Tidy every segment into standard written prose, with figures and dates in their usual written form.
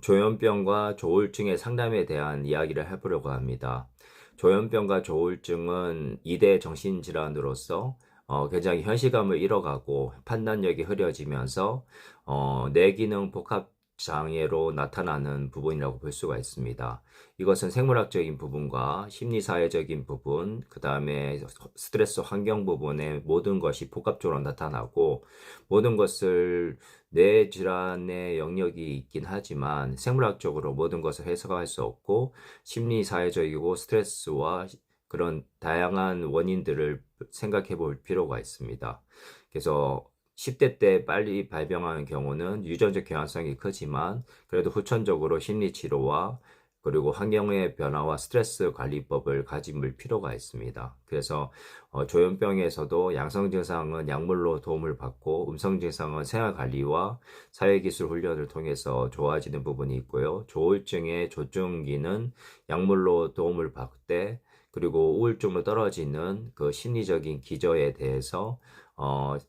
조현병과 조울증의 상담에 대한 이야기를 해보려고 합니다. 조현병과 조울증은 2대 정신질환으로서 굉장히 현시감을 잃어가고 판단력이 흐려지면서 뇌기능 복합 장애로 나타나는 부분이라고 볼 수가 있습니다. 이것은 생물학적인 부분과 심리사회적인 부분, 그 다음에 스트레스 환경 부분의 모든 것이 복합적으로 나타나고, 모든 것을 뇌 질환의 영역이 있긴 하지만 생물학적으로 모든 것을 해석할 수 없고, 심리사회적이고 스트레스와 그런 다양한 원인들을 생각해 볼 필요가 있습니다. 그래서 10대 때 빨리 발병하는 경우는 유전적 경향성이 크지만 그래도 후천적으로 심리치료와 그리고 환경의 변화와 스트레스 관리법을 가질 필요가 있습니다. 그래서 조현병에서도 양성 증상은 약물로 도움을 받고 음성 증상은 생활관리와 사회기술 훈련을 통해서 좋아지는 부분이 있고요. 조울증의 조증기는 약물로 도움을 받되 그리고 우울증으로 떨어지는 그 심리적인 기저에 대해서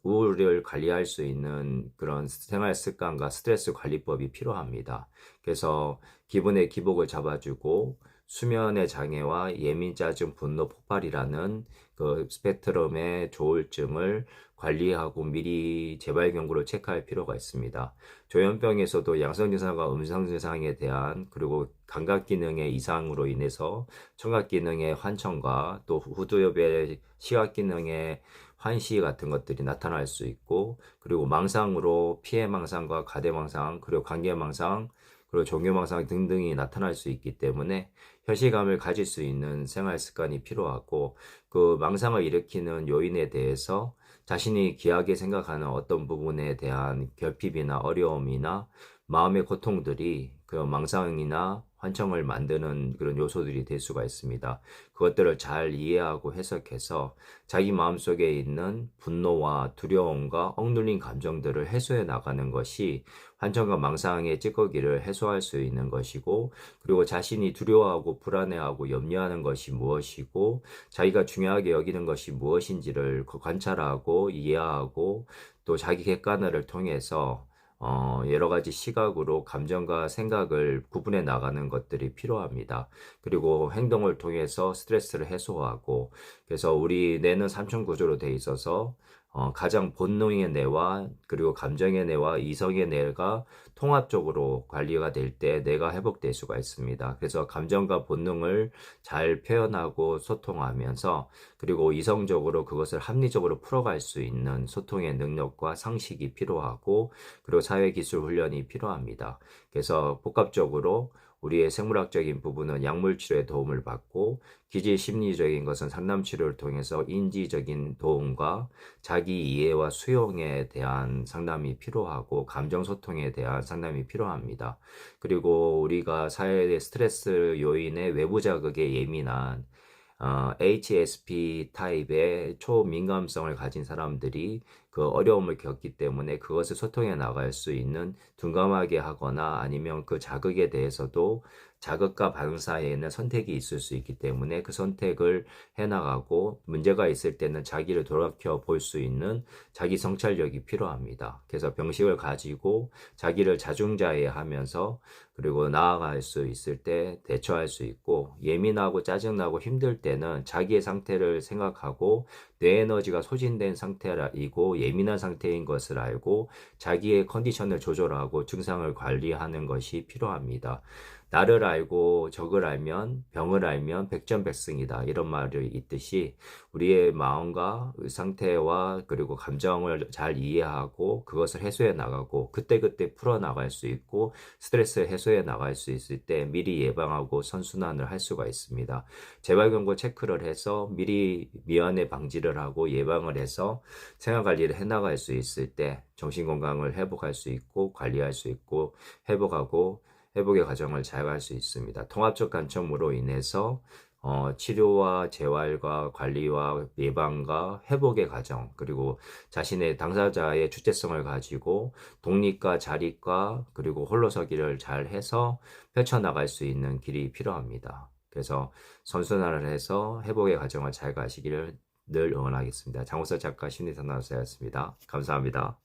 우울을 관리할 수 있는 그런 생활 습관과 스트레스 관리법이 필요합니다. 그래서 기분의 기복을 잡아주고 수면의 장애와 예민, 짜증, 분노, 폭발이라는 그 스펙트럼의 조울증을 관리하고 미리 재발 경로를 체크할 필요가 있습니다. 조현병에서도 양성 증상과 음성 증상에 대한 그리고 감각 기능의 이상으로 인해서 청각 기능의 환청과 또 후두엽의 시각 기능의 환시 같은 것들이 나타날 수 있고, 그리고 망상으로 피해망상과 가대망상, 그리고 관계망상, 그리고 종교망상 등등이 나타날 수 있기 때문에 현실감을 가질 수 있는 생활 습관이 필요하고, 그 망상을 일으키는 요인에 대해서 자신이 귀하게 생각하는 어떤 부분에 대한 결핍이나 어려움이나 마음의 고통들이 그 망상이나 환청을 만드는 그런 요소들이 될 수가 있습니다. 그것들을 잘 이해하고 해석해서 자기 마음속에 있는 분노와 두려움과 억눌린 감정들을 해소해 나가는 것이 환청과 망상의 찌꺼기를 해소할 수 있는 것이고, 그리고 자신이 두려워하고 불안해하고 염려하는 것이 무엇이고 자기가 중요하게 여기는 것이 무엇인지를 관찰하고 이해하고 또 자기 객관화를 통해서 여러 가지 시각으로 감정과 생각을 구분해 나가는 것들이 필요합니다. 그리고 행동을 통해서 스트레스를 해소하고, 그래서 우리 뇌는 삼층 구조로 되어 있어서 가장 본능의 뇌와 그리고 감정의 뇌와 이성의 뇌가 통합적으로 관리가 될 때 뇌가 회복될 수가 있습니다. 그래서 감정과 본능을 잘 표현하고 소통하면서 그리고 이성적으로 그것을 합리적으로 풀어갈 수 있는 소통의 능력과 상식이 필요하고, 그리고 사회기술 훈련이 필요합니다. 그래서 복합적으로 우리의 생물학적인 부분은 약물 치료에 도움을 받고, 기질 심리적인 것은 상담 치료를 통해서 인지적인 도움과 자기 이해와 수용에 대한 상담이 필요하고, 감정 소통에 대한 상담이 필요합니다. 그리고 우리가 사회의 스트레스 요인의 외부 자극에 예민한 HSP 타입의 초민감성을 가진 사람들이 그 어려움을 겪기 때문에 그것을 소통해 나갈 수 있는 둔감하게 하거나 아니면 그 자극에 대해서도 자극과 반응 사이에는 선택이 있을 수 있기 때문에 그 선택을 해나가고 문제가 있을 때는 자기를 돌아켜 볼 수 있는 자기 성찰력이 필요합니다. 그래서 병식을 가지고 자기를 자중자애하면서 그리고 나아갈 수 있을 때 대처할 수 있고, 예민하고 짜증나고 힘들 때는 자기의 상태를 생각하고 뇌 에너지가 소진된 상태이고 예민한 상태인 것을 알고 자기의 컨디션을 조절하고 증상을 관리하는 것이 필요합니다. 나를 알고 적을 알면 병을 알면 백전백승이다, 이런 말이 있듯이 우리의 마음과 상태와 그리고 감정을 잘 이해하고 그것을 해소해 나가고 그때그때 풀어 나갈 수 있고 스트레스 해소해 나갈 수 있을 때 미리 예방하고 선순환을 할 수가 있습니다. 재발경고 체크를 해서 미리 미연에 방지를 하고 예방을 해서 생활관리를 해나갈 수 있을 때 정신건강을 회복할 수 있고 관리할 수 있고 회복하고 회복의 과정을 잘 갈 수 있습니다. 통합적 관점으로 인해서 치료와 재활과 관리와 예방과 회복의 과정, 그리고 자신의 당사자의 주체성을 가지고 독립과 자립과 그리고 홀로서기를 잘 해서 펼쳐나갈 수 있는 길이 필요합니다. 그래서 선순환을 해서 회복의 과정을 잘 가시기를 늘 응원하겠습니다. 장우석 작가 심리상담사였습니다. 감사합니다.